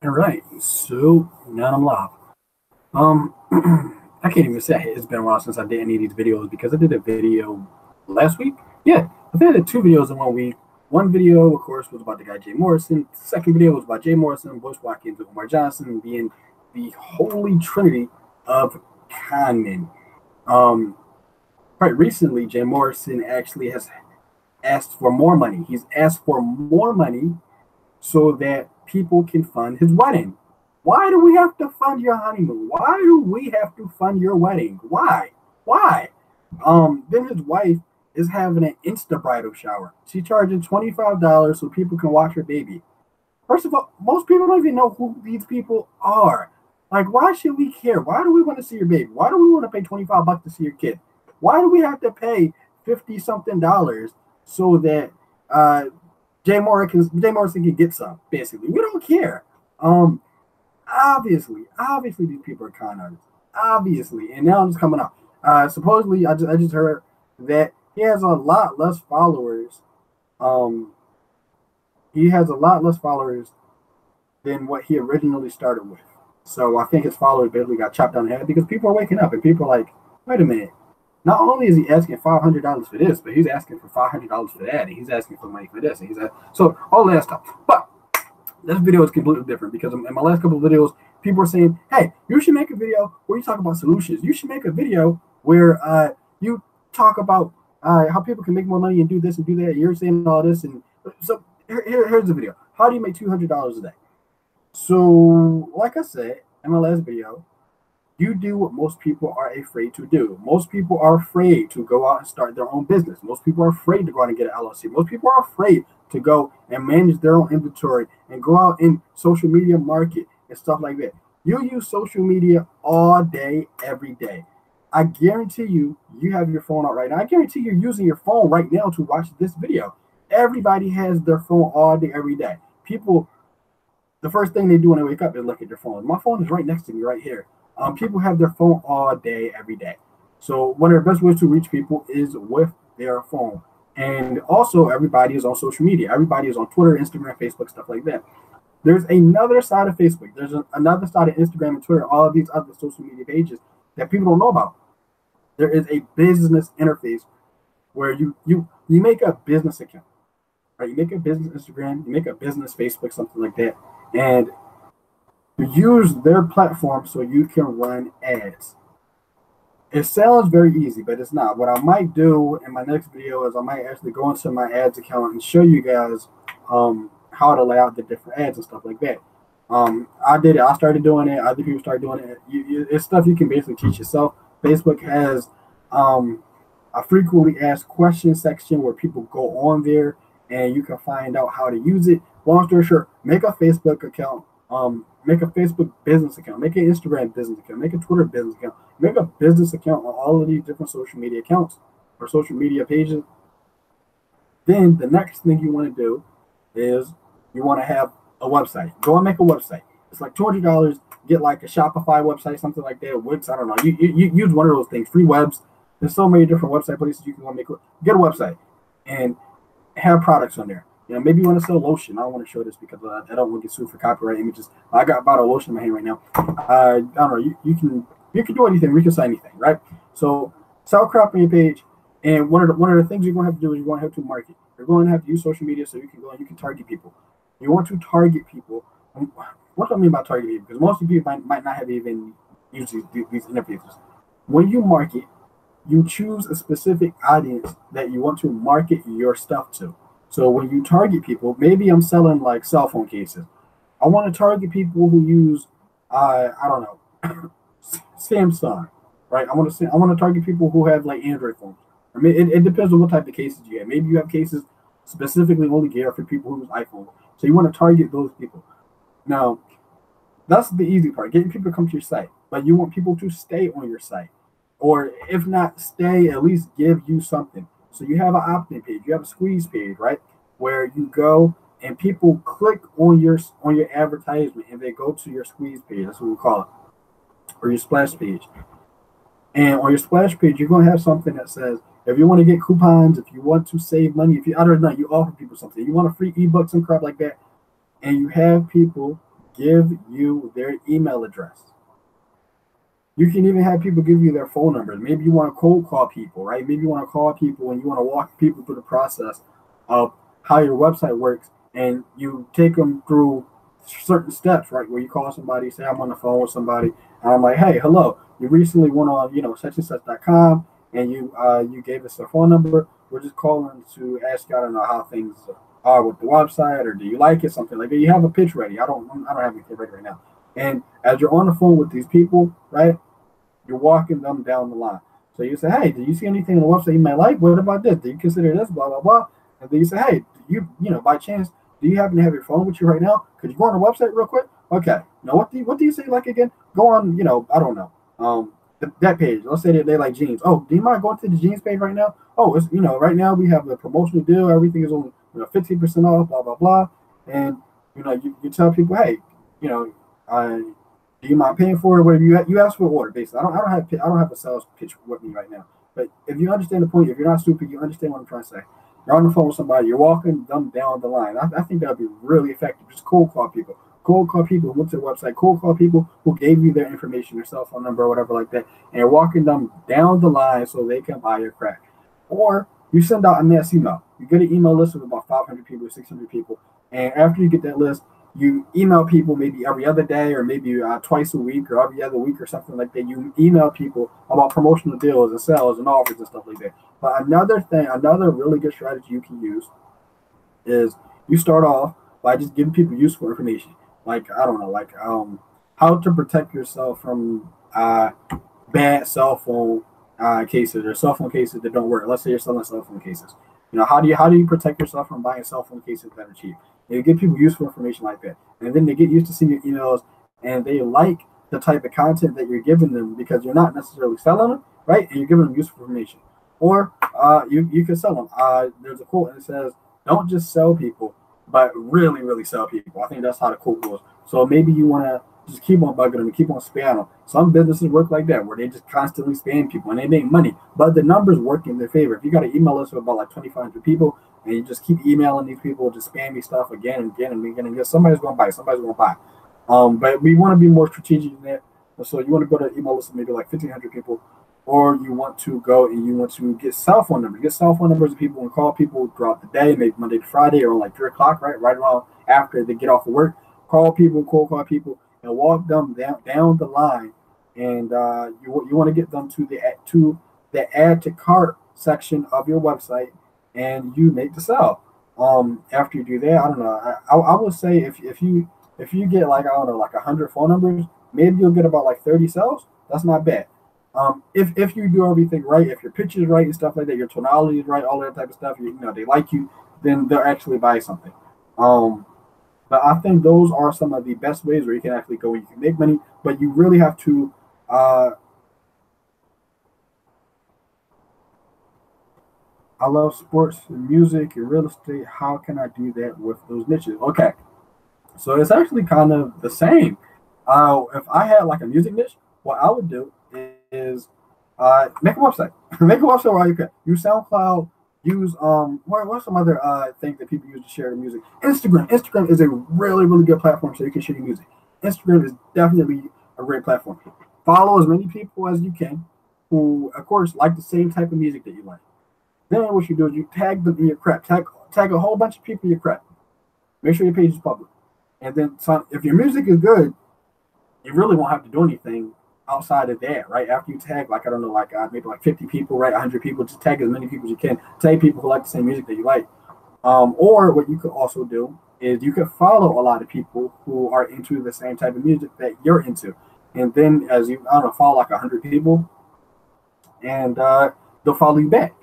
All right, so now I'm live. I can't even say it's been a while since I did any of these videos because I did a video last week. Yeah, I think I did two videos in 1 week. One video, of course, was about the guy Jay Morrison. The second video was about Jay Morrison, Bush Watkins, and Umar Johnson being the holy trinity of con men. Um, quite recently, Jay Morrison actually has asked for more money. He's asked for more money so that people can fund his wedding. Why do we have to fund your honeymoon? Why do we have to fund your wedding? Why? Why? Then his wife is having an Insta bridal shower. She's charging $25 so people can watch her baby. First of all, most people don't even know who these people are. Like, why should we care? Why do we want to see your baby? Why do we want to pay $25 to see your kid? Why do we have to pay 50 something dollars so that Jay Morrison can get some? Basically, we don't care. Um, obviously, these people are con artists. Obviously, and now it's coming out. Supposedly, I just heard that he has a lot less followers. Um, he has a lot less followers than what he originally started with. So I think his followers basically got chopped on the head because people are waking up and people are like, wait a minute. Not only is he asking $500 for this, but he's asking for $500 for that, and he's asking for money for this, and so all that stuff. But this video is completely different because in my last couple of videos, people were saying, "Hey, you should make a video where you talk about solutions. You should make a video where you talk about how people can make more money and do this and do that." You're saying all this, and so here's the video. How do you make $200 a day? So, like I said in my last video, you do what most people are afraid to do. Most people are afraid to go out and start their own business. Most people are afraid to go out and get an LLC. Most people are afraid to go and manage their own inventory and go out in social media market and stuff like that. You use social media all day, every day. I guarantee you have your phone out right now. I guarantee you're using your phone right now to watch this video. Everybody has their phone all day, every day. People, the first thing they do when they wake up is look at their phone. My phone is right next to me, right here. People have their phone all day, every day. So one of the best ways to reach people is with their phone. And also, everybody is on social media. Everybody is on Twitter, Instagram, Facebook, stuff like that. There's another side of Facebook. There's another side of Instagram and Twitter, all of these other social media pages that people don't know about. There is a business interface where you make a business account, right? You make a business Instagram, you make a business Facebook, something like that, and use their platform so you can run ads. It sounds very easy, but it's not. What I might do in my next video is I might actually go into my ads account and show you guys how to lay out the different ads and stuff like that. I did it. I started doing it. Other people started doing it. It's stuff you can basically teach yourself. Facebook has a frequently asked questions section where people go on there and you can find out how to use it. Long story short, make a Facebook account. Make a Facebook business account, make an Instagram business account, make a Twitter business account, make a business account on all of these different social media accounts or social media pages. Then the next thing you want to do is you want to have a website. Go and make a website. It's like $200. Get like a Shopify website, something like that. Wix, I don't know. You use one of those things. Free webs. There's so many different website places you can go make. Get a website and have products on there. You know, maybe you want to sell lotion. I don't want to show this because I don't want to get sued for copyright images. I got about a lotion in my hand right now. I don't know. You can do anything. We can sell anything, right? So sell crap on your page, and one of the things you're going to have to do is you're going to have to market. You're going to have to use social media so you can go and you can target people. You want to target people. What do I mean by target people? Because most people might not have even used these interfaces. When you market, you choose a specific audience that you want to market your stuff to. So when you target people, maybe I'm selling like cell phone cases. I want to target people who use, I don't know, Samsung, right? I want to target people who have like Android phones. I mean, it depends on what type of cases you have. Maybe you have cases specifically only geared for people who use iPhone. So you want to target those people. Now, that's the easy part, getting people to come to your site. But you want people to stay on your site. Or if not stay, at least give you something. So you have an opt-in page, you have a squeeze page, right? Where you go and people click on your advertisement and they go to your squeeze page. That's what we call it, or your splash page. And on your splash page, you're going to have something that says, if you want to get coupons, if you want to save money, if you, I don't know, you offer people something, you want a free ebook, some crap like that, and you have people give you their email address. You can even have people give you their phone numbers. Maybe you want to cold call people, right? Maybe you want to call people and you want to walk people through the process of how your website works, and you take them through certain steps, right? Where you call somebody, say I'm on the phone with somebody, and I'm like, hey, hello, you recently went on, such and such.com, and you gave us a phone number. We're just calling to ask you, I don't know how things are with the website, or do you like it, something like that. You have a pitch ready. I don't have anything ready right now. And as you're on the phone with these people, right, you're walking them down the line. So you say, hey, do you see anything on the website you might like? What about this? Do you consider this? Blah, blah, blah. And then you say, hey, by chance, do you happen to have your phone with you right now? Could you go on the website real quick? Okay. Now, what do you say like again? Go on, I don't know. That page. Let's say that they like jeans. Oh, do you mind going to the jeans page right now? Oh, it's right now we have a promotional deal. Everything is on 15% off. Blah blah blah. And you tell people, hey, do you mind paying for it? Whatever you ask for an order, basically. I don't have a sales pitch with me right now. But if you understand the point, if you're not stupid, you understand what I'm trying to say. You're on the phone with somebody, you're walking them down the line. I think that would be really effective. Just cold call people. Cold call people who went to the website. Cold call people who gave you their information, their cell phone number, or whatever like that. And you're walking them down the line so they can buy your crack. Or you send out a mass email. You get an email list of about 500 people, 600 people. And after you get that list, you email people maybe every other day, or maybe twice a week, or every other week, or something like that. You email people about promotional deals and sales and offers and stuff like that. But another really good strategy you can use is you start off by just giving people useful information. Like, I don't know, how to protect yourself from bad cell phone cases, or cell phone cases that don't work. Let's say you're selling cell phone cases. How do you protect yourself from buying cell phone cases that are cheap? You give people useful information like that, and then they get used to seeing your emails, and they like the type of content that you're giving them because you're not necessarily selling them, right? And you're giving them useful information. Or you can sell them. There's a quote and it says, "Don't just sell people, but really, really sell people." I think that's how the quote goes. So maybe you want to just keep on bugging them and keep on spamming them. Some businesses work like that, where they just constantly spam people and they make money, but the numbers work in their favor. If you got an email list of about like 2,500 people, and you just keep emailing these people, just spamming stuff again and again and again and again, somebody's going to buy. Somebody's going to buy. But we want to be more strategic in that. So you want to go to an email list of maybe like 1,500 people, or you want to go and you want to get cell phone numbers. Get cell phone numbers of people and call people throughout the day, maybe Monday to Friday, or like 3 o'clock, right around after they get off of work. Call people, cold call people, and walk them down the line. And you want to get them to the add to cart section of your website, and you make the sell. After you do that, I don't know. I would say if you get like, I don't know, like 100 phone numbers, maybe you'll get about like 30 sales. That's not bad. If you do everything right, if your pitch is right and stuff like that, your tonality is right, all that type of stuff, they like you, then they'll actually buy something. But I think those are some of the best ways where you can actually go and you can make money, but you really have to I love sports and music and real estate. How can I do that with those niches? Okay, so it's actually kind of the same. If I had like a music niche, what I would do is make a website. Make a website where you can use SoundCloud, use what's some other things that people use to share the music? Instagram. Instagram is a really, really good platform so you can share your music. Instagram is definitely a great platform. Follow as many people as you can who, of course, like the same type of music that you like. Then what you do is you tag them in your crap. Tag a whole bunch of people in your crap. Make sure your page is public. And then if your music is good, you really won't have to do anything outside of that, right? After you tag, like, I don't know, like maybe like 50 people, right? 100 people, just tag as many people as you can. Tag people who like the same music that you like. Or what you could also do is you could follow a lot of people who are into the same type of music that you're into. And then as you, I don't know, follow like 100 people, and they'll follow you back.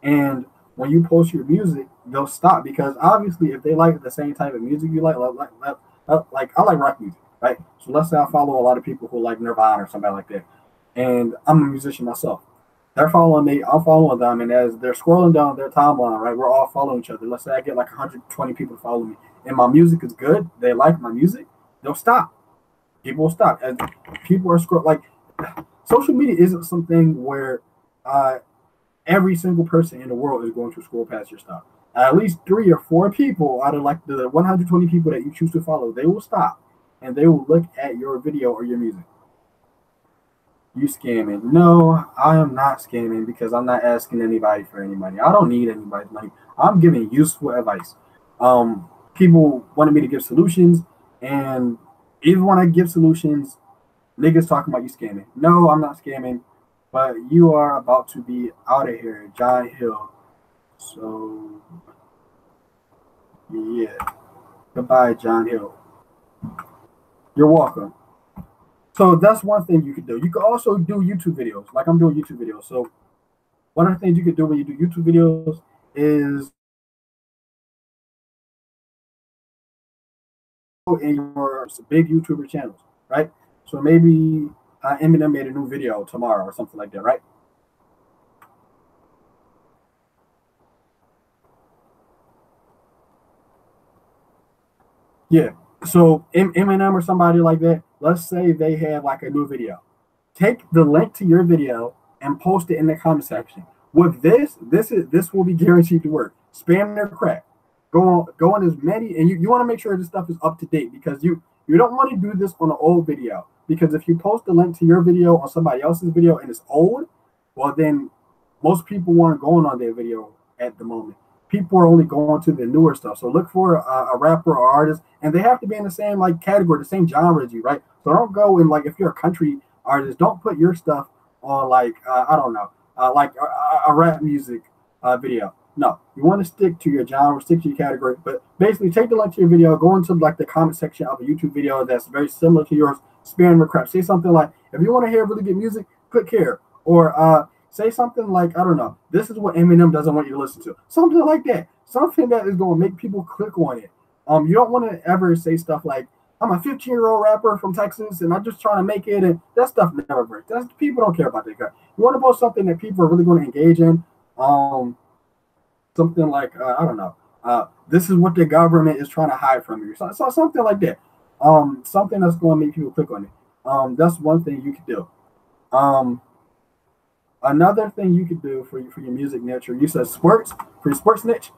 And when you post your music, they'll stop, because obviously if they like the same type of music you like I like rock music, right? So let's say I follow a lot of people who like Nirvana or somebody like that, and I'm a musician myself. They're following me, I'm following them, and as they're scrolling down their timeline, right, we're all following each other. Let's say I get like 120 people to follow me, and my music is good, they like my music, they'll stop. People will stop. As people are like, social media isn't something where every single person in the world is going to scroll past your stuff. At least 3 or 4 people out of like the 120 people that you choose to follow, they will stop. and they will look at your video or your music. You scamming? No, I am not scamming because I'm not asking anybody for any money. I don't need anybody's money. I'm giving useful advice. People wanted me to give solutions, and even when I give solutions, niggas talking about you scamming. No, I'm not scamming, but you are about to be out of here, John Hill. So, yeah. Goodbye, John Hill. You're welcome. So that's one thing you could do. You could also do YouTube videos, like I'm doing YouTube videos. So one of the things you could do when you do YouTube videos is in your big YouTuber channels, right? So maybe Eminem made a new video tomorrow or something like that, right? Yeah. So Eminem or somebody like that, let's say they have like a new video. Take the link to your video and post it in the comment section. With this will be guaranteed to work. Spam their crap. Go on as many, and you want to make sure this stuff is up to date because you don't want to do this on an old video, because if you post a link to your video on somebody else's video and it's old, well then most people weren't going on their video at the moment. People are only going to the newer stuff. So look for a rapper or artist, and they have to be in the same like category, the same genre as you, right? So don't go in like if you're a country artist, don't put your stuff on like I don't know, like a rap music video. No, you want to stick to your genre, stick to your category, but basically take the link to your video, go into like the comment section of a YouTube video that's very similar to yours, spam the crap. Say something like, if you want to hear really good music, click here. Or say something like, I don't know, this is what Eminem doesn't want you to listen to. Something like that. Something that is going to make people click on it. You don't want to ever say stuff like, I'm a 15-year-old rapper from Texas and I'm just trying to make it. And that stuff never works. People don't care about that guy. You want to post something that people are really going to engage in. Something like, I don't know, this is what the government is trying to hide from you. So something like that. Something that's going to make people click on it. That's one thing you could do. Another thing you could do for your music niche, or you said sports, for your sports niche,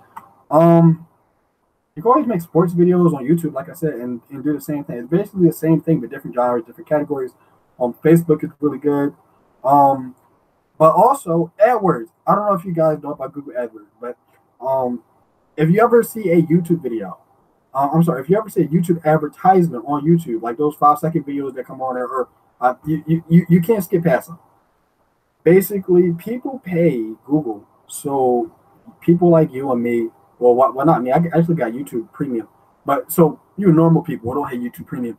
you can always make sports videos on YouTube, like I said, and do the same thing. It's basically the same thing, but different genres, different categories. Facebook is really good. But also AdWords. I don't know if you guys know about Google AdWords, but if you ever see a YouTube video, if you ever see a YouTube advertisement on YouTube, like those 5-second videos that come on there, or you can't skip past them. Basically, people pay Google, so people like you and me, well, not me, I actually got YouTube Premium, but so you normal people who don't have YouTube Premium,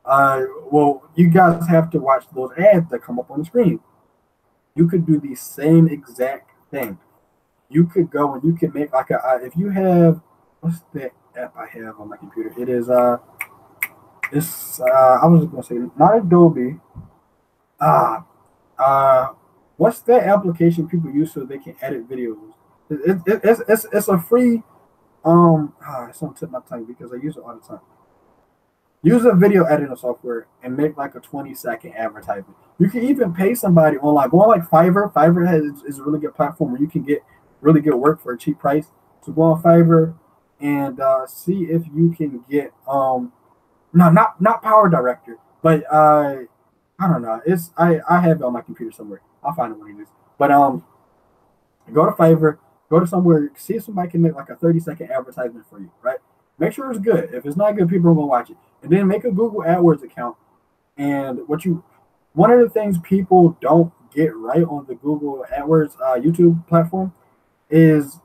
well, you guys have to watch those ads that come up on the screen. You could do the same exact thing. You could go and you can make like if you have, what's the app I have on my computer? It is it's I was just gonna say not Adobe. What's that application people use so they can edit videos? It's a free it's on tip my tongue because I use it all the time. Use a video editing software and make like a 20-second advertisement. You can even pay somebody on like Fiverr. Fiverr is a really good platform where you can get really good work for a cheap price. So go on Fiverr and see if you can get no, not Power Director, but I don't know. I have it on my computer somewhere. I'll find it when it is. But go to Fiverr, go to somewhere, see if somebody can make like a 30-second advertisement for you, right? Make sure it's good. If it's not good, people are gonna watch it. And then make a Google AdWords account. And one of the things people don't get right on the Google AdWords YouTube platform is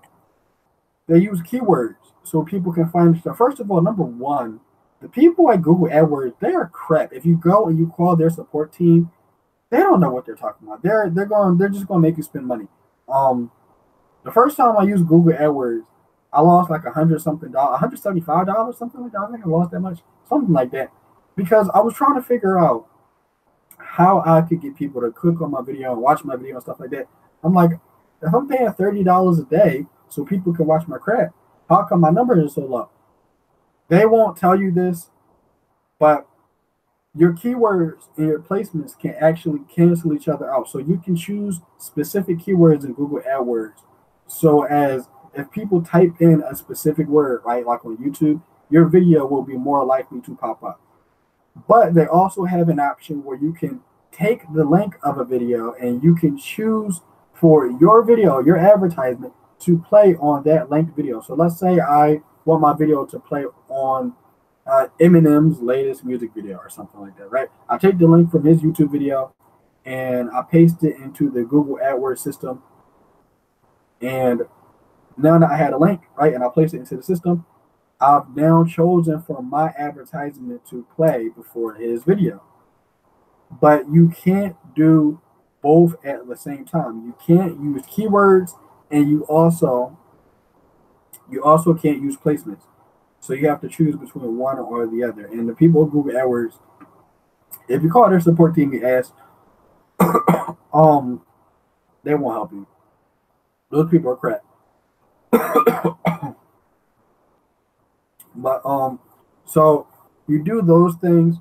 they use keywords so people can find stuff. First of all, number one, the people at Google AdWords, they are crap. If you go and you call their support team, they don't know what they're talking about. They're just gonna make you spend money. The first time I used Google AdWords, I lost like $175, something like that. I think I lost that much, something like that, because I was trying to figure out how I could get people to click on my video and watch my video and stuff like that. I'm like, if I'm paying $30 a day so people can watch my crap, how come my numbers are so low? They won't tell you this, but your keywords and your placements can actually cancel each other out. So you can choose specific keywords in Google AdWords. So as if people type in a specific word, right, like on YouTube, your video will be more likely to pop up. But they also have an option where you can take the link of a video and you can choose for your video, your advertisement, to play on that linked video. So let's say I want my video to play on Eminem's latest music video or something like that, right? I take the link from his YouTube video and I paste it into the Google AdWords system. And now that I had a link, right, and I place it into the system, I've now chosen for my advertisement to play before his video. But you can't do both at the same time. You can't use keywords, and you also can't use placements. So you have to choose between one or the other. And the people at Google AdWords, if you call their support team and ask, they won't help you. Those people are crap. But so you do those things,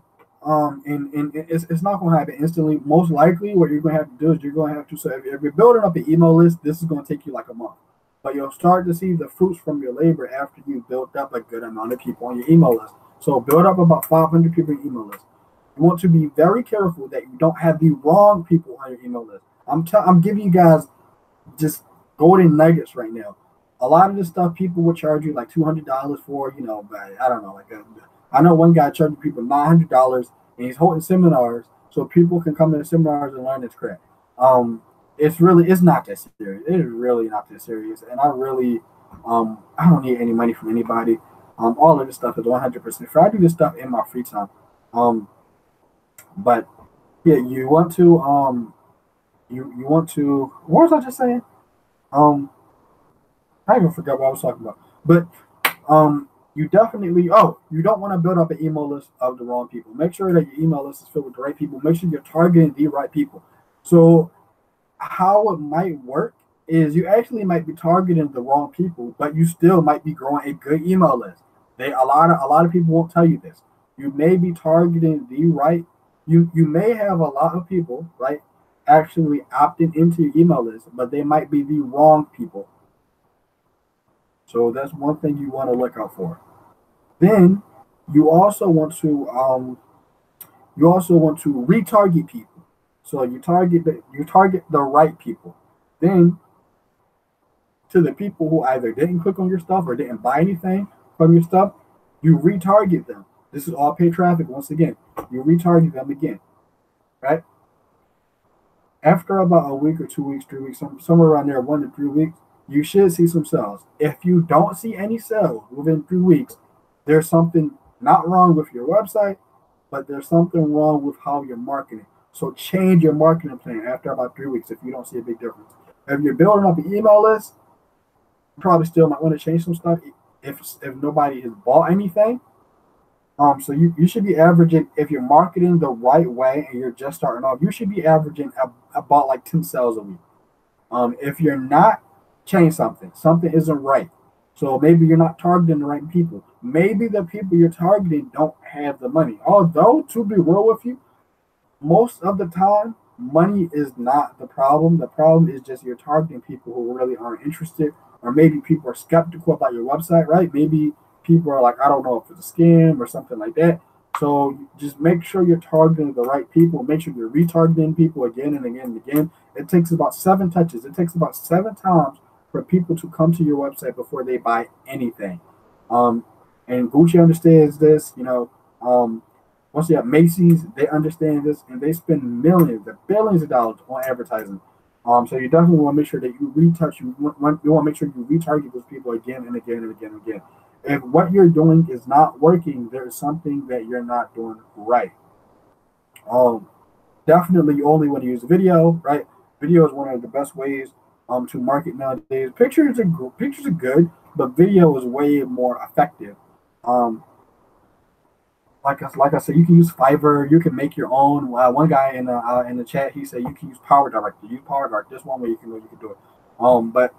and it's not going to happen instantly. Most likely, what you're going to have to do is you're going to have to. So if you're building up an email list, this is going to take you like a month. But you'll start to see the fruits from your labor after you built up a good amount of people on your email list. So build up about 500 people on your email list. You want to be very careful that you don't have the wrong people on your email list. I'm giving you guys just golden nuggets right now. A lot of this stuff people would charge you like $200 for, but I don't know. I know one guy charging people $900 and he's holding seminars so people can come to the seminars and learn this crap. It's not that serious. It is really not that serious. And I don't need any money from anybody. All of this stuff is 100% free. I do this stuff in my free time. But yeah, you want to, what was I just saying? I even forgot what I was talking about. But you definitely, you don't want to build up an email list of the wrong people. Make sure that your email list is filled with the right people. Make sure you're targeting the right people. So how it might work is you actually might be targeting the wrong people, but you still might be growing a good email list. A lot of people won't tell you this. You may be targeting the right. You may have a lot of people, right, actually opting into your email list, but they might be the wrong people. So that's one thing you want to look out for. Then you also want to retarget people. So you target the right people. Then to the people who either didn't click on your stuff or didn't buy anything from your stuff, you retarget them. This is all paid traffic. Once again, you retarget them again, right? After about a week or 2 weeks, 3 weeks, somewhere around there, 1 to 3 weeks, you should see some sales. If you don't see any sales within 3 weeks, there's something not wrong with your website, but there's something wrong with how you're marketing. So change your marketing plan after about 3 weeks if you don't see a big difference. If you're building up an email list, you probably still might want to change some stuff if nobody has bought anything. So you should be averaging, if you're marketing the right way and you're just starting off, you should be averaging about like 10 sales a week. If you're not, change something. Something isn't right. So maybe you're not targeting the right people. Maybe the people you're targeting don't have the money. Although, to be real with you, most of the time, money is not the problem. The problem is just you're targeting people who really aren't interested, or maybe people are skeptical about your website, right? Maybe people are like, I don't know if it's a scam or something like that. So just make sure you're targeting the right people. Make sure you're retargeting people again and again and again. It takes about 7 touches. It takes about 7 times for people to come to your website before they buy anything. And Gucci understands this, once you have Macy's, they understand this, and they spend millions, billions of dollars on advertising. So you definitely want to make sure that you want to make sure you retarget those people again and again and again and again. If what you're doing is not working, there's something that you're not doing right. Definitely you only want to use video, right? Video is one of the best ways to market nowadays. Pictures are good, but video is way more effective. Like I said, you can use Fiverr. You can make your own. One guy in the chat, he said you can use Power Director. Use Power Director. This one way you can do it. But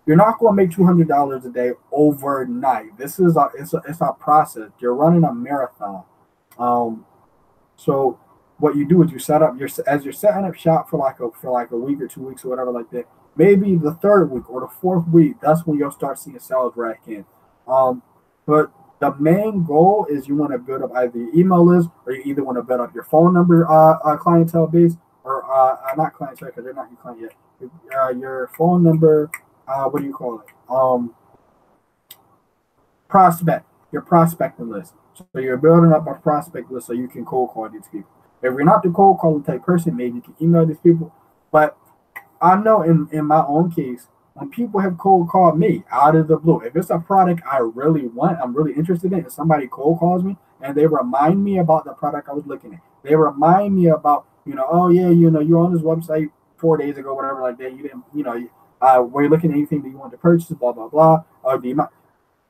you're not going to make $200 a day overnight. This is it's a process. You're running a marathon. So what you do is you set up as you're setting up shop for like a week or 2 weeks or whatever like that. Maybe the 3rd week or the 4th week, that's when you'll start seeing sales rack in. But The main goal is you want to build up either your email list or you either want to build up your phone number clientele base or not clientele because they're not your client yet. Your phone number, what do you call it? Prospect, your prospecting list. So you're building up a prospect list so you can cold call these people. If you're not the cold calling type person, maybe you can email these people. But I know in my own case, when people have cold called me out of the blue, if it's a product I really want, I'm really interested in, and somebody cold calls me and they remind me about the product I was looking at, they remind me about, oh yeah, you're on this website 4 days ago, whatever like that. You didn't, were you looking at anything that you wanted to purchase, blah blah blah, or the amount.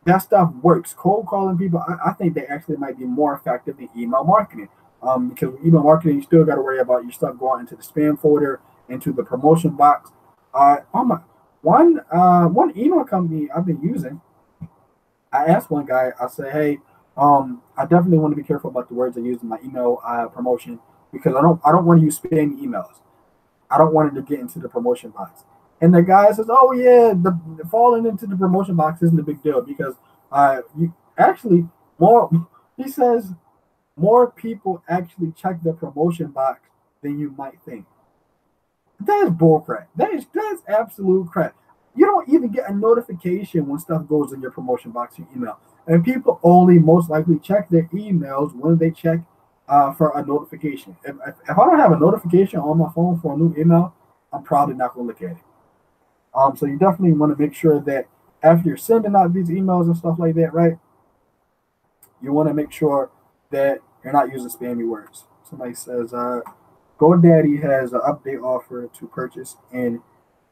That stuff works. Cold calling people, I think they actually might be more effective than email marketing. Because with email marketing, you still got to worry about your stuff going into the spam folder, into the promotion box. One email company I've been using, I asked one guy, I said, hey, I definitely want to be careful about the words I use in my email promotion because I don't want to use spam emails. I don't want it to get into the promotion box. And the guy says, oh yeah, the falling into the promotion box isn't a big deal because you actually he says more people actually check the promotion box than you might think. That is bullcrap. That's absolute crap. You don't even get a notification when stuff goes in your promotion box in your email. And people only most likely check their emails when they check for a notification. If I don't have a notification on my phone for a new email, I'm probably not going to look at it. So you definitely want to make sure that after you're sending out these emails and stuff like that, right, you want to make sure that you're not using spammy words. Somebody says, GoDaddy has an update offer to purchase an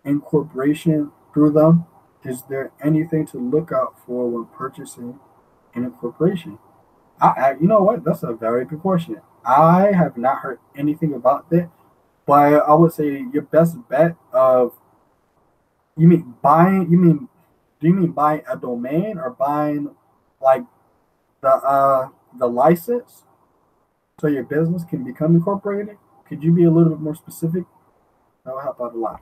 incorporation through them. Is there anything to look out for when purchasing an incorporation? You know what? That's a very good question. I have not heard anything about that, but I would say your best bet of do you mean buying a domain or buying like the license so your business can become incorporated? Could you be a little bit more specific? That would help out a lot.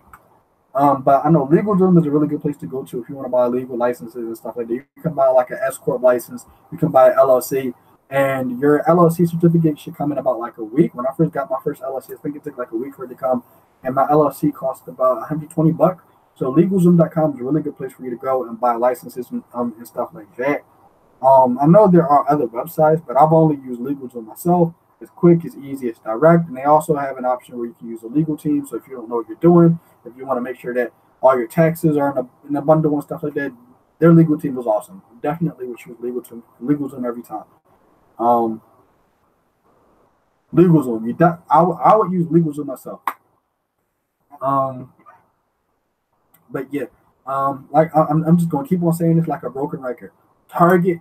But I know LegalZoom is a really good place to go to if you want to buy legal licenses and stuff like that. You can buy like an S corp license. You can buy an LLC, and your LLC certificate should come in about like a week. When I first got my first LLC, I think it took like a week for it to come, and my LLC cost about $120. So LegalZoom.com is a really good place for you to go and buy licenses and stuff like that. I know there are other websites, but I've only used LegalZoom myself. It's quick, it's easy, it's direct, and they also have an option where you can use a legal team. So if you don't know what you're doing, if you want to make sure that all your taxes are in a bundle and stuff like that, their legal team was awesome. Definitely would choose LegalZoom every time. LegalZoom, I would use LegalZoom myself. But yeah, like I'm just gonna keep on saying this like a broken record. Target,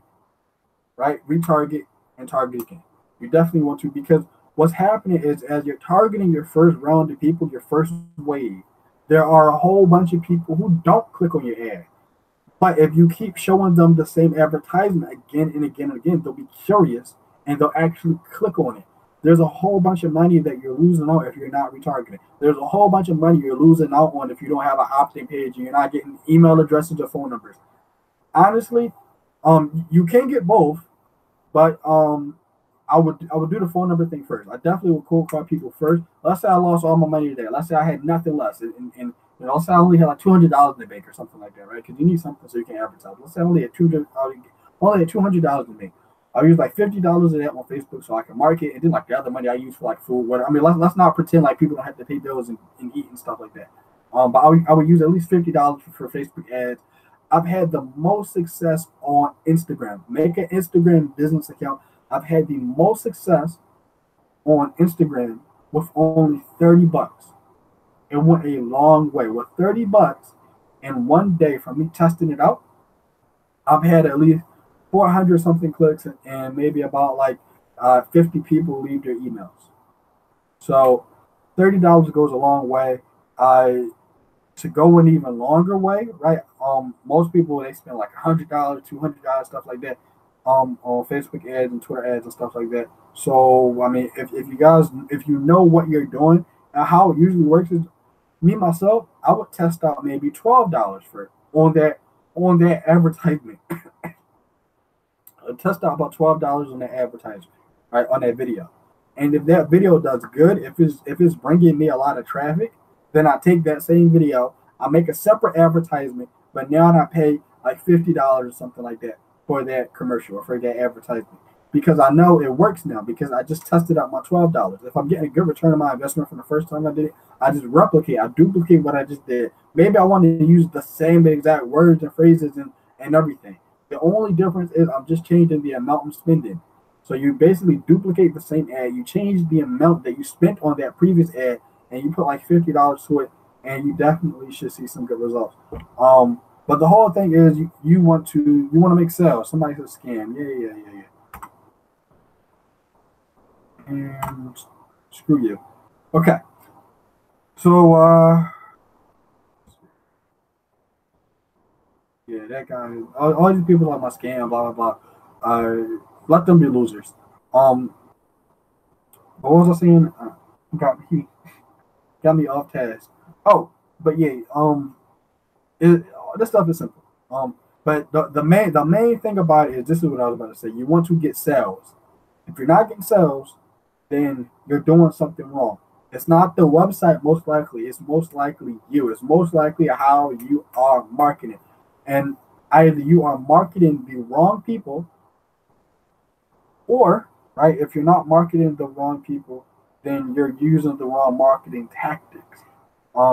right? Retarget and target again. You definitely want to, because what's happening is as you're targeting your first round of people, your first wave, there are a whole bunch of people who don't click on your ad. But if you keep showing them the same advertisement again and again and again, they'll be curious and they'll actually click on it. There's a whole bunch of money that you're losing out if you're not retargeting. There's a whole bunch of money you're losing out on if you don't have an opt-in page and you're not getting email addresses or phone numbers. Honestly, you can get both, but I would do the phone number thing first. I definitely would cold call people first. Let's say I lost all my money today. Let's say I had nothing less, and let's say I only had like $200 in the bank or something like that, right? Because you need something so you can advertise. Let's say I only had $200 in the bank. I'll use like $50 of that on Facebook so I can market, and then like the other money I use for like food. Whatever. I mean, let's not pretend like people don't have to pay bills and eat and stuff like that. But I would use at least $50 for Facebook ads. I've had the most success on Instagram. Make an Instagram business account. I've had the most success on Instagram with only $30. It went a long way. With $30 in one day from me testing it out, I've had at least 400 something clicks and maybe about like 50 people leave their emails. So $30 goes a long way. To go an even longer way, right? Most people, they spend like $100, $200, stuff like that. On Facebook ads and Twitter ads and stuff like that. So I mean, if you know what you're doing and how it usually works is, me myself, I would test out maybe $12 for it on that advertisement. test out about $12 on that advertisement, right, on that video. And if that video does good, if it's bringing me a lot of traffic, then I take that same video, I make a separate advertisement, but now I pay like $50 or something like that for that commercial or for that advertisement, because I know it works now because I just tested out my $12. If I'm getting a good return on my investment from the first time I did it, I just I duplicate what I just did. Maybe I want to use the same exact words and phrases and everything. The only difference is I'm just changing the amount I'm spending. So you basically duplicate the same ad. You change the amount that you spent on that previous ad, and you put like $50 to it, and you definitely should see some good results. But the whole thing is you want to make sales. Somebody says scam. Yeah. And screw you. Okay. So yeah, that guy. All these people like my scam. Blah blah blah. Let them be losers. What was I saying? Got me off task. Oh, but yeah. This stuff is simple. But the main thing about it is, this is what I was about to say. You want to get sales. If you're not getting sales, then you're doing something wrong. It's not the website, most likely. It's most likely you. It's most likely how you are marketing. And either you are marketing the wrong people, or, right, if you're not marketing the wrong people, then you're using the wrong marketing tactics.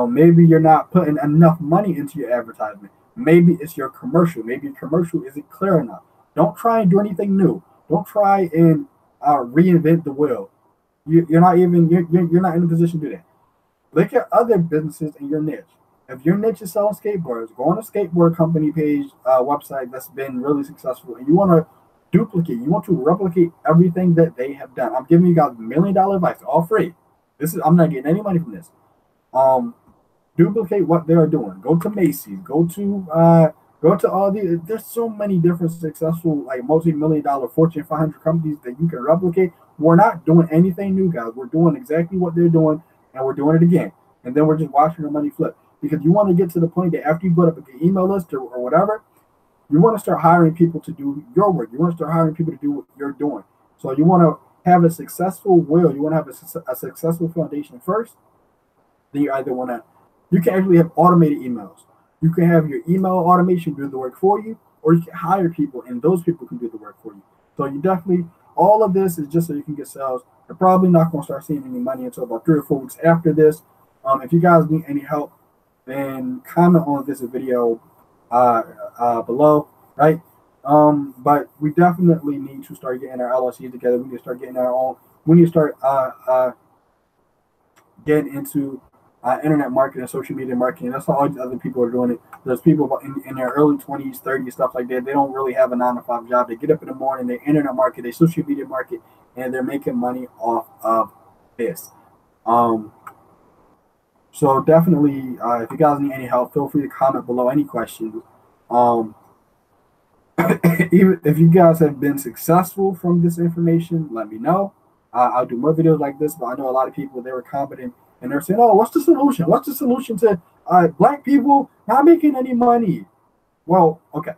Maybe you're not putting enough money into your advertisement. Maybe it's your commercial. Maybe your commercial isn't clear enough. Don't try and do anything new. Don't try and reinvent the wheel. You're not in a position to do that. Look at other businesses in your niche. If your niche is selling skateboards, go on a skateboard company page, website that's been really successful, and you want to duplicate, you want to replicate everything that they have done. I'm giving you guys $1 million advice, all free. I'm not getting any money from this. Duplicate what they are doing. Go to Macy's. Go to all these. There's so many different successful, like, multi-million-dollar Fortune 500 companies that you can replicate. We're not doing anything new, guys. We're doing exactly what they're doing, and we're doing it again. And then we're just watching the money flip, because you want to get to the point that after you put up an email list or whatever, you want to start hiring people to do your work. You want to start hiring people to do what you're doing. So you want to have a successful will. You want to have a successful foundation first. Then you can actually have automated emails. You can have your email automation do the work for you, or you can hire people and those people can do the work for you. So you definitely, all of this is just so you can get sales. You're probably not going to start seeing any money until about 3 or 4 weeks after this. If you guys need any help, then comment on this video below, right? But we definitely need to start getting our LLCs together. We need to start getting our own. We need to start getting into internet marketing, social media marketing. That's how all these other people are doing it. There's people in their early 20s, 30s, stuff like that. They don't really have a 9-to-5 job. They get up in the morning, they internet market, they social media market, and they're making money off of this. So definitely, if you guys need any help, feel free to comment below any questions. Even if you guys have been successful from this information, let me know. I'll do more videos like this, but I know a lot of people, they were competent and they're saying, oh, what's the solution? What's the solution to black people not making any money? Well, okay.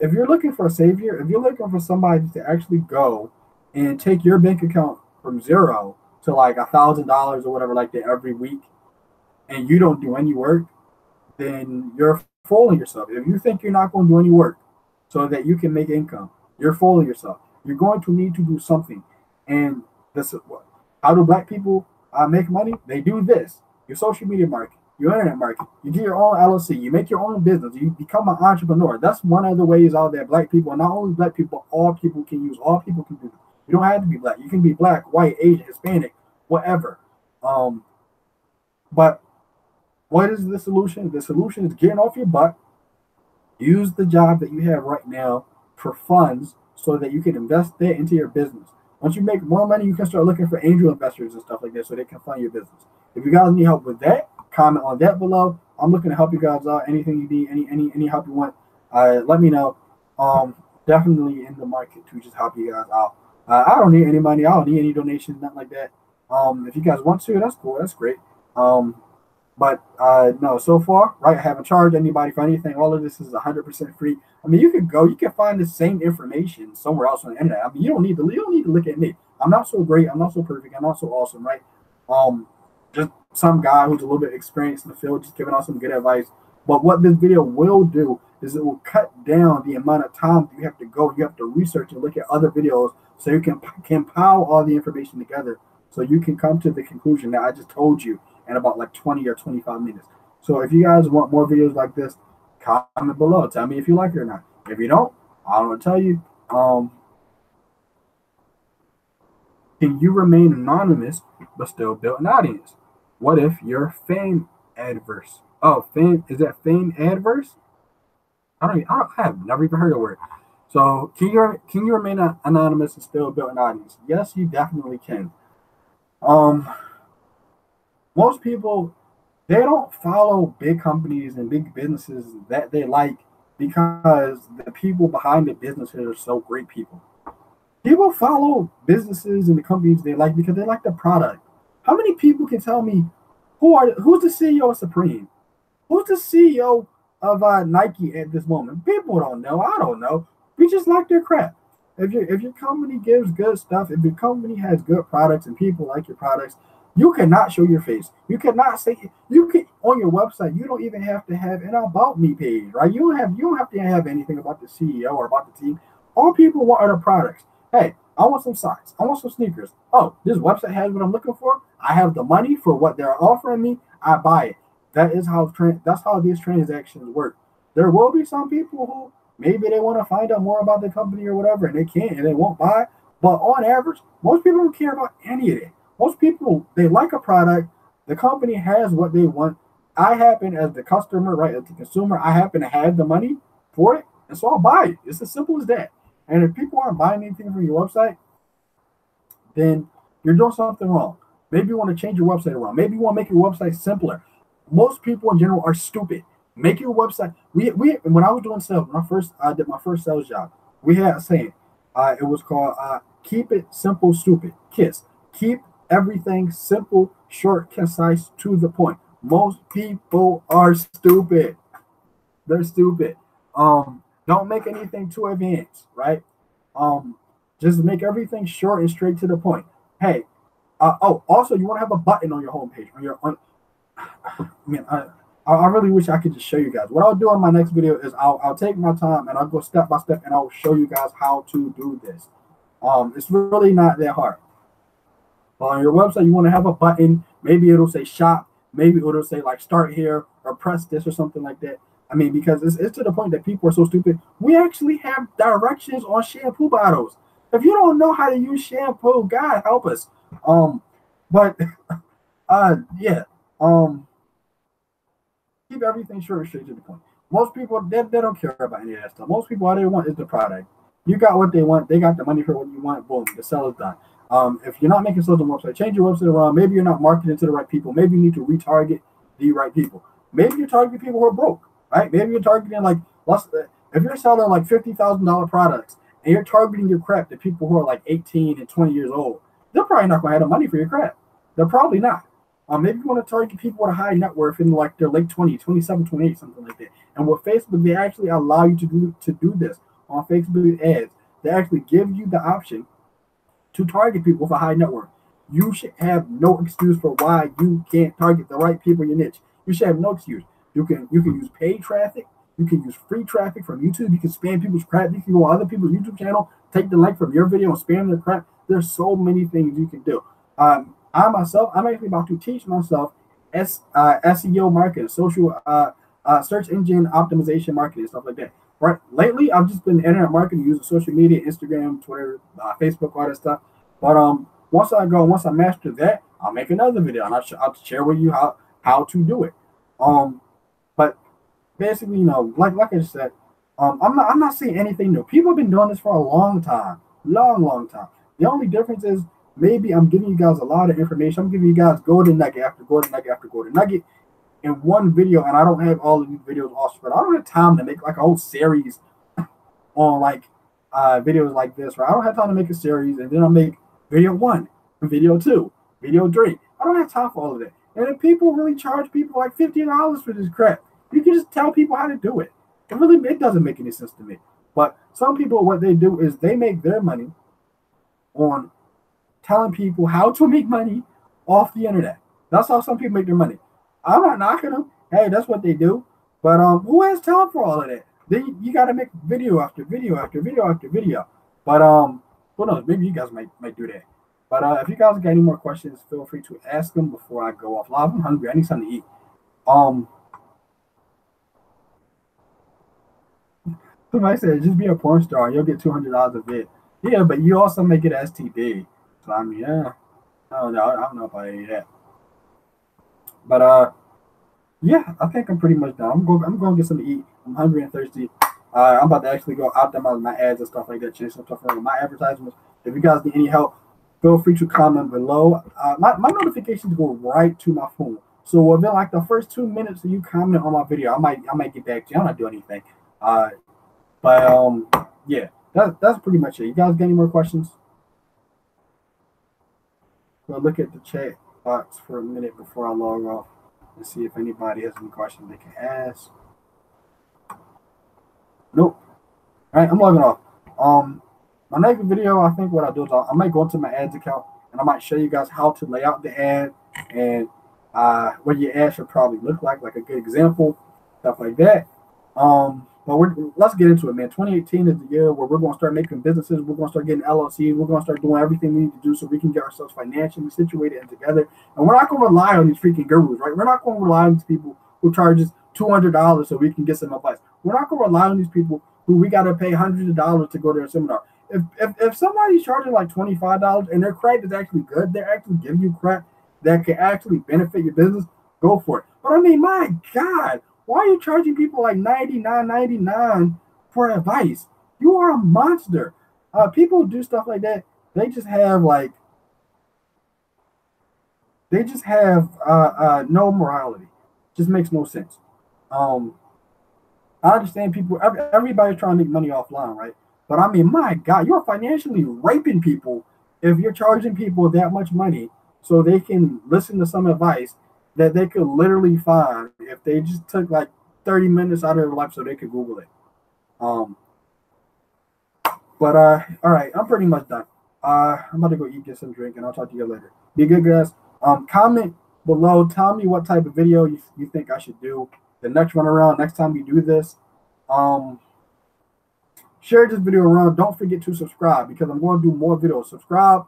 If you're looking for a savior, if you're looking for somebody to actually go and take your bank account from zero to like $1,000 or whatever like that every week, and you don't do any work, then you're fooling yourself. If you think you're not going to do any work so that you can make income, you're fooling yourself. You're going to need to do something. And this is what, how do black people make money? They do this. Your social media market, your internet market, you get your own LLC, you make your own business, you become an entrepreneur. That's one of the ways out there black people, and not only black people, all people can use, all people can do. You don't have to be black. You can be black, white, Asian, Hispanic, whatever. But what is the solution? The solution is getting off your butt. Use the job that you have right now for funds so that you can invest that into your business. Once you make more money, you can start looking for angel investors and stuff like that so they can fund your business. If you guys need help with that, comment on that below. I'm looking to help you guys out. Anything you need, any help you want, let me know. Definitely in the market to just help you guys out. I don't need any money. I don't need any donations, nothing like that. If you guys want to, that's cool. That's great. But no, so far, right, I haven't charged anybody for anything. All of this is 100% free. I mean, you can find the same information somewhere else on the internet. I mean, you don't need to look at me. I'm not so great. I'm not so perfect. I'm not so awesome, right? Um, just some guy who's a little bit experienced in the field, just giving out some good advice. But what this video will do is it will cut down the amount of time you have to go. You have to research and look at other videos so you can compile all the information together so you can come to the conclusion that I just told you in about like 20 or 25 minutes. So if you guys want more videos like this, comment below. Tell me if you like it or not. If you don't, I don't want to tell you. Can you remain anonymous but still build an audience? What if you're fame adverse? Oh, fame is that fame adverse? I have never even heard of the word. So can you remain anonymous and still build an audience? Yes, you definitely can. Um, Most people they don't follow big companies and big businesses that they like because the people behind the businesses are so great people. People follow businesses and the companies they like because they like the product. How many people can tell me who's the CEO of Supreme? Who's the CEO of Nike at this moment? People don't know. I don't know. We just like their crap. If your company gives good stuff, if your company has good products and people like your products, you cannot show your face. You cannot say you can on your website. You don't even have to have an about me page, right? You don't have to have anything about the CEO or about the team. All people want are the products. Hey, I want some socks. I want some sneakers. Oh, this website has what I'm looking for. I have the money for what they're offering me. I buy it. That's how these transactions work. There will be some people who maybe they want to find out more about the company or whatever, and they can't and they won't buy. But on average, most people don't care about any of that. Most people they like a product. The company has what they want. I happen as the customer, right, as the consumer, I happen to have the money for it, and so I'll buy it. It's as simple as that. And if people aren't buying anything from your website, then you're doing something wrong. Maybe you want to change your website around. Maybe you want to make your website simpler. Most people in general are stupid. Make your website. We when I was doing sales, when I did my first sales job, we had a saying. It was called "Keep it simple, stupid." KISS. Keep everything simple, short, concise, to the point. Most people are stupid. They're stupid. Don't make anything too advanced, right? Um, just make everything short and straight to the point. Hey, also you want to have a button on your homepage on your on. Man, I really wish I could just show you guys. What I'll do on my next video is I'll take my time and I'll go step by step and I'll show you guys how to do this. It's really not that hard. On your website, you want to have a button. Maybe it'll say shop. Maybe it'll say like start here or press this or something like that. I mean, because it's to the point that people are so stupid. We actually have directions on shampoo bottles. If you don't know how to use shampoo, God help us. But yeah. Keep everything short and straight to the point. Most people they don't care about any of that stuff. Most people all they want is the product. You got what they want. They got the money for what you want. Boom, the sale is done. If you're not making sales on the website, change your website around. Maybe you're not marketing to the right people. Maybe you need to retarget the right people. Maybe you're targeting people who are broke, right? Maybe you're targeting like if you're selling like $50,000 products and you're targeting your crap to people who are like 18 and 20 years old, they're probably not going to have the money for your crap. They're probably not. Maybe you want to target people with a high net worth in like their late 20s, 27, 28, something like that. And with Facebook, they actually allow you to do this on Facebook ads. They actually give you the option to target people with a high net worth. You should have no excuse for why you can't target the right people in your niche. You should have no excuse. You can use paid traffic. You can use free traffic from YouTube. You can spam people's crap. You can go on other people's YouTube channel, take the link from your video and spam their crap. There's so many things you can do. I'm actually about to teach myself SEO marketing, social search engine optimization marketing, stuff like that. Right. Lately, I've just been internet marketing using social media, Instagram, Twitter, Facebook, all that stuff. But once I master that, I'll make another video and I'll share with you how to do it. But basically, like I just said, I'm not seeing anything new. People have been doing this for a long time, long time. The only difference is maybe I'm giving you guys a lot of information. I'm giving you guys golden nugget after golden nugget after golden nugget in one video, and I don't have all of these videos all spread. I don't have time to make like a whole series on like videos like this, right? I don't have time to make a series and then I'll make video 1, video 2, video 3. I don't have time for all of that. And if people really charge people like $50 for this crap, you can just tell people how to do it. It doesn't make any sense to me. But some people, what they do is they make their money on telling people how to make money off the internet. That's how some people make their money. I'm not knocking them. Hey, that's what they do. But who has time for all of that? Then you got to make video after video after video after video. But who knows? Maybe you guys might do that. But if you guys got any more questions, feel free to ask them before I go off live. I'm hungry. I need something to eat. Somebody said just be a porn star and you'll get $200 a bit. Yeah, but you also make it STD. So I mean, yeah, I don't know about any of that. But yeah, I think I'm pretty much done. I'm going to get something to eat. I'm hungry and thirsty. I'm about to actually go optimize my ads and stuff like that, change some stuff around my advertisements. If you guys need any help, feel free to comment below. My notifications go right to my phone. So within like the first 2 minutes of you comment on my video, I might get back to you. I'm not doing anything. But yeah, that's pretty much it. You guys got any more questions? Well, look at the chat box for a minute before I log off and see if anybody has any questions they can ask. Nope. All right, I'm logging off. My next video, I think what I'll do is I might go into my ads account and I might show you guys how to lay out the ad and what your ad should probably look like a good example, stuff like that. But let's get into it, man. 2018 is the year where we're going to start making businesses. We're going to start getting LLCs. We're going to start doing everything we need to do so we can get ourselves financially situated and together. And we're not going to rely on these freaking gurus, right? We're not going to rely on these people who charges $200 so we can get some advice. We're not going to rely on these people who we got to pay hundreds of dollars to go to their seminar. If somebody's charging like $25 and their crap is actually good, they're actually giving you crap that can actually benefit your business, go for it. But I mean, my God, why are you charging people like $99.99 for advice? You are a monster. People who do stuff like that, they just have no morality. Just makes no sense. I understand people, everybody's trying to make money offline, right? But I mean, my God, you're financially raping people if you're charging people that much money so they can listen to some advice that they could literally find if they just took like 30 minutes out of their life so they could Google it. But all right, I'm pretty much done. I'm about to go eat, get some drink, and I'll talk to you later. Be good, guys. Comment below. Tell me what type of video you think I should do the next run around, next time we do this. Share this video around. Don't forget to subscribe because I'm going to do more videos. Subscribe.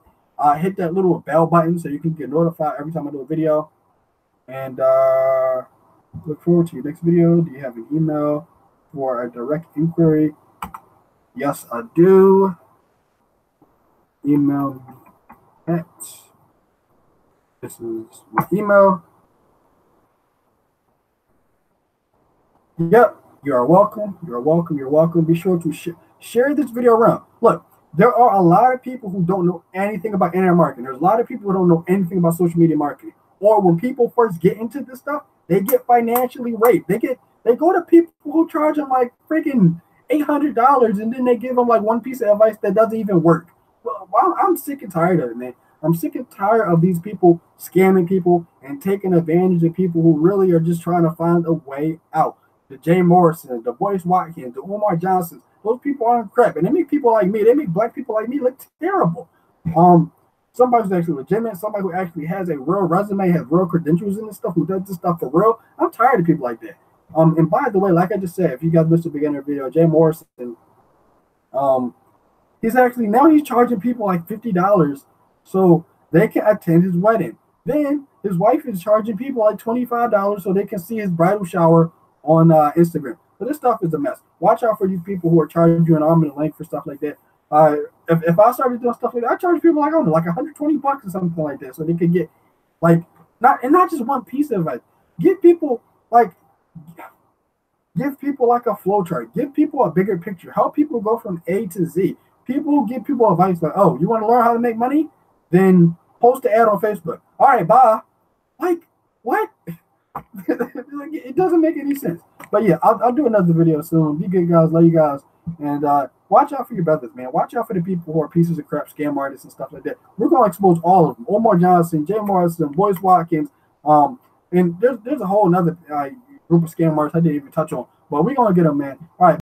Hit that little bell button so you can get notified every time I do a video. And look forward to your next video. Do you have an email for a direct inquiry? Yes, I do. Email at. This is my email. Yep, you are welcome. You're welcome. You're welcome. Be sure to share this video around. Look, there are a lot of people who don't know anything about internet marketing. There's a lot of people who don't know anything about social media marketing. Or when people first get into this stuff, they get financially raped. They go to people who charge them like freaking $800 and then they give them like one piece of advice that doesn't even work. Well, I'm sick and tired of it, man. I'm sick and tired of these people scamming people and taking advantage of people who really are just trying to find a way out. The Jay Morrison, the Boyce Watkins, the Umar Johnsons, those people aren't crap. And they make people like me, they make black people like me look terrible. Somebody who's actually legitimate, somebody who actually has a real resume, has real credentials in this stuff, who does this stuff for real. I'm tired of people like that. And by the way, like I just said, if you guys missed the beginning of the video, Jay Morrison, he's charging people like $50 so they can attend his wedding. Then his wife is charging people like $25 so they can see his bridal shower on Instagram. So this stuff is a mess. Watch out for these people who are charging you an arm and a leg for stuff like that. If I started doing stuff like that, I charge people like, I don't know, like $120 or something like that, so they can get not just one piece of it. Give people like a flow chart. Give people a bigger picture. Help people go from A to Z. People who give people advice like, oh, you want to learn how to make money? Then post an ad on Facebook. All right, bye. Like, what? It doesn't make any sense. But yeah, I'll do another video soon. Be good, guys. Love you guys. And watch out for your brothers, man. Watch out for the people who are pieces of crap, scam artists and stuff like that. We're going to expose all of them. Omar Johnson, Jay Morrison, Boyce Watkins, And there's a whole another group of scammers I didn't even touch on, but we're gonna get them, man. All right.